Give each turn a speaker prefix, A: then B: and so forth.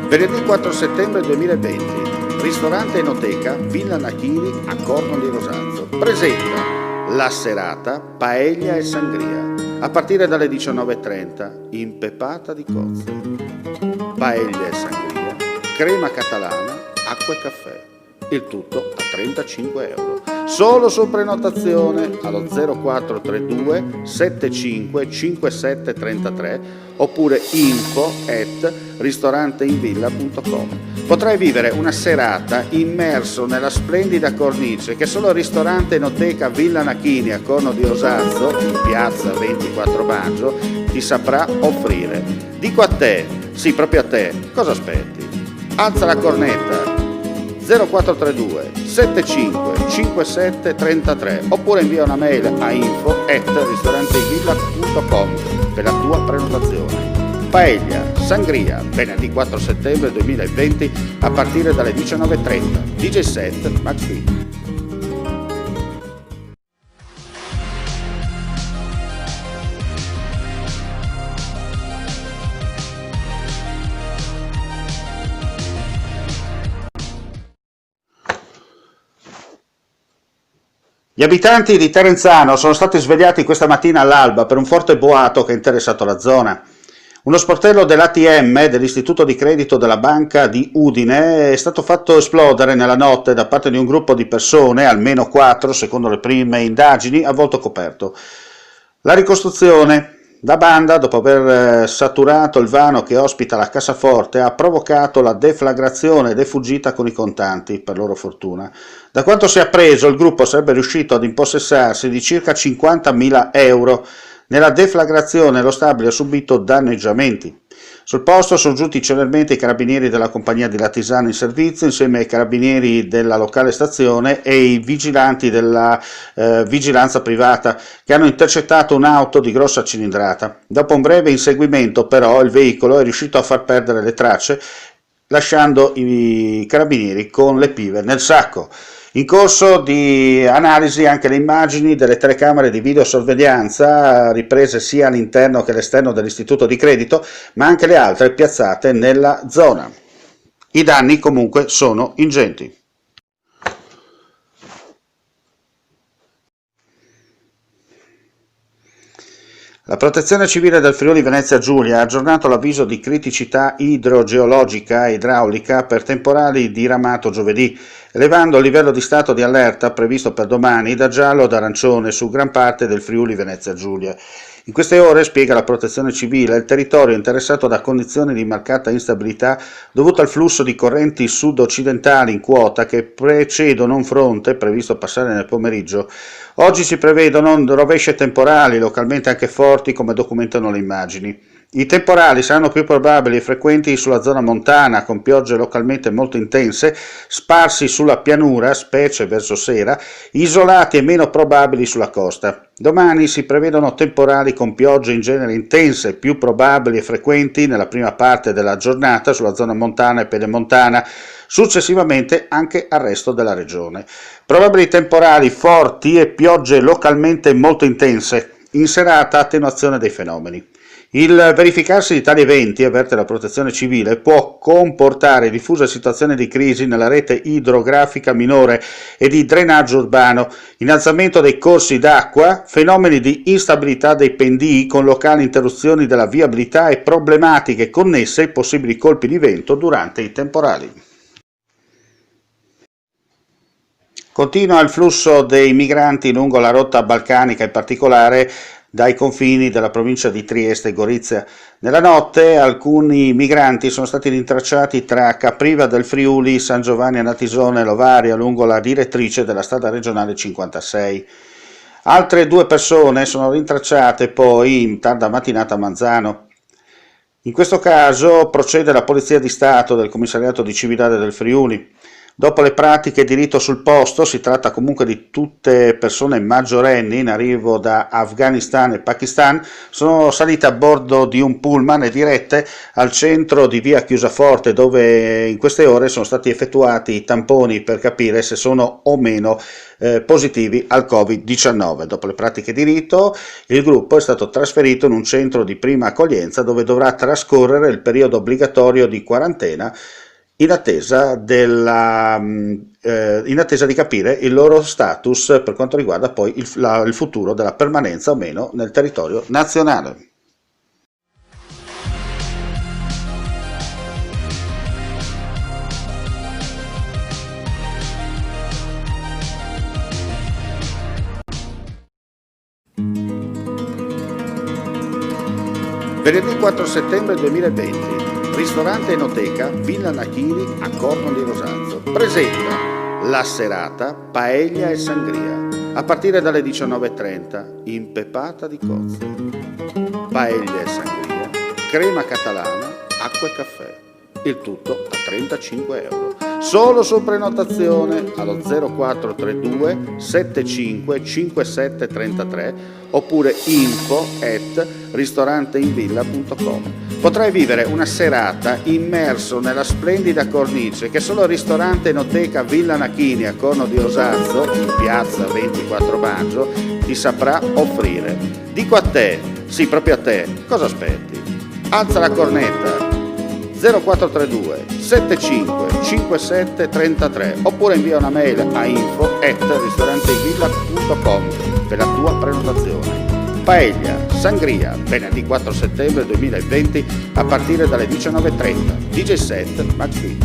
A: Venerdì 4 settembre 2020, ristorante Enoteca, Villa Nachini a Corno di Rosazzo, presenta la serata Paella e Sangria, a partire dalle 19:30, impeppata di cozze. Paella e sangria, crema catalana, acqua e caffè. Il tutto a 35 euro. Solo su prenotazione allo 0432 75 57 33 oppure info@ristoranteinvilla.com. Potrai vivere una serata immerso nella splendida cornice che solo il ristorante Enoteca Villa Nachini a Corno di Rosazzo, in piazza 24 maggio, ti saprà offrire. Dico a te, sì proprio a te, cosa aspetti? Alza la cornetta 0432 75 57 33 oppure invia una mail a info@ristoranteinvilla.com per la tua prenotazione. Paella, sangria, venerdì 4 settembre 2020 a partire dalle 19:30. DJ set Max B. Gli abitanti di Terenzano sono stati svegliati questa mattina all'alba per un forte boato che ha interessato la zona. Uno sportello dell'ATM, dell'Istituto di Credito della Banca di Udine, è stato fatto esplodere nella notte da parte di un gruppo di persone, almeno 4 secondo le prime indagini, a volto coperto. La ricostruzione: la banda, dopo aver saturato il vano che ospita la cassaforte, ha provocato la deflagrazione ed è fuggita con i contanti, per loro fortuna. Da quanto si è appreso, il gruppo sarebbe riuscito ad impossessarsi di circa 50.000 euro. Nella deflagrazione lo stabile ha subito danneggiamenti. Sul posto sono giunti celermente i carabinieri della compagnia di Latisano in servizio, insieme ai carabinieri della locale stazione e i vigilanti della vigilanza privata, che hanno intercettato un'auto di grossa cilindrata. Dopo un breve inseguimento, però, il veicolo è riuscito a far perdere le tracce, lasciando i carabinieri con le pive nel sacco. In corso di analisi anche le immagini delle telecamere di videosorveglianza riprese sia all'interno che all'esterno dell'istituto di credito, ma anche le altre piazzate nella zona. I danni comunque sono ingenti. La Protezione Civile del Friuli Venezia Giulia ha aggiornato l'avviso di criticità idrogeologica e idraulica per temporali diramato giovedì, elevando il livello di stato di allerta previsto per domani da giallo ad arancione su gran parte del Friuli Venezia Giulia. In queste ore, spiega la Protezione Civile, il territorio è interessato da condizioni di marcata instabilità dovute al flusso di correnti sud-occidentali in quota che precedono un fronte previsto passare nel pomeriggio. Oggi si prevedono rovesce temporali, localmente anche forti, come documentano le immagini. I temporali saranno più probabili e frequenti sulla zona montana, con piogge localmente molto intense, sparsi sulla pianura, specie verso sera, isolati e meno probabili sulla costa. Domani si prevedono temporali con piogge in genere intense, più probabili e frequenti nella prima parte della giornata sulla zona montana e pedemontana, successivamente anche al resto della regione. Probabili temporali forti e piogge localmente molto intense. In serata attenuazione dei fenomeni. Il verificarsi di tali eventi, avverte la Protezione Civile, può comportare diffuse situazioni di crisi nella rete idrografica minore e di drenaggio urbano, innalzamento dei corsi d'acqua, fenomeni di instabilità dei pendii con locali interruzioni della viabilità e problematiche connesse ai possibili colpi di vento durante i temporali. Continua il flusso dei migranti lungo la rotta balcanica, in particolare dai confini della provincia di Trieste e Gorizia. Nella notte alcuni migranti sono stati rintracciati tra Capriva del Friuli, San Giovanni a Natisone e Lovaria, lungo la direttrice della strada regionale 56. Altre 2 persone sono rintracciate poi in tarda mattinata a Manzano. In questo caso procede la Polizia di Stato del Commissariato di Cividale del Friuli. Dopo le pratiche di rito sul posto, si tratta comunque di tutte persone maggiorenni in arrivo da Afghanistan e Pakistan, sono salite a bordo di un pullman e dirette al centro di via Chiusaforte, dove in queste ore sono stati effettuati i tamponi per capire se sono o meno positivi al Covid-19. Dopo le pratiche di rito, il gruppo è stato trasferito in un centro di prima accoglienza dove dovrà trascorrere il periodo obbligatorio di quarantena in attesa di capire il loro status per quanto riguarda poi il futuro della permanenza o meno nel territorio nazionale. Venerdì 4 settembre 2020. Ristorante Enoteca, Villa Nachini a Corno di Rosazzo presenta la serata Paella e Sangria a partire dalle 19:30, impeppata di cozze. Paella e Sangria, crema catalana, acqua e caffè. Il tutto a 35 euro. Solo su prenotazione allo 0432 75 57 33 oppure info@ristoranteinvilla.com. Potrai vivere una serata immerso nella splendida cornice che solo il ristorante Enoteca Villa Nachini a Corno di Rosazzo, in piazza 24 maggio, ti saprà offrire. Dico a te, sì proprio a te, cosa aspetti? Alza la cornetta 0432 75 57 33 oppure invia una mail a info@ristoranteinvilla.com per la tua prenotazione. Paella, Sangria, venerdì 4 settembre 2020 a partire dalle 19:30. DJ set Max B.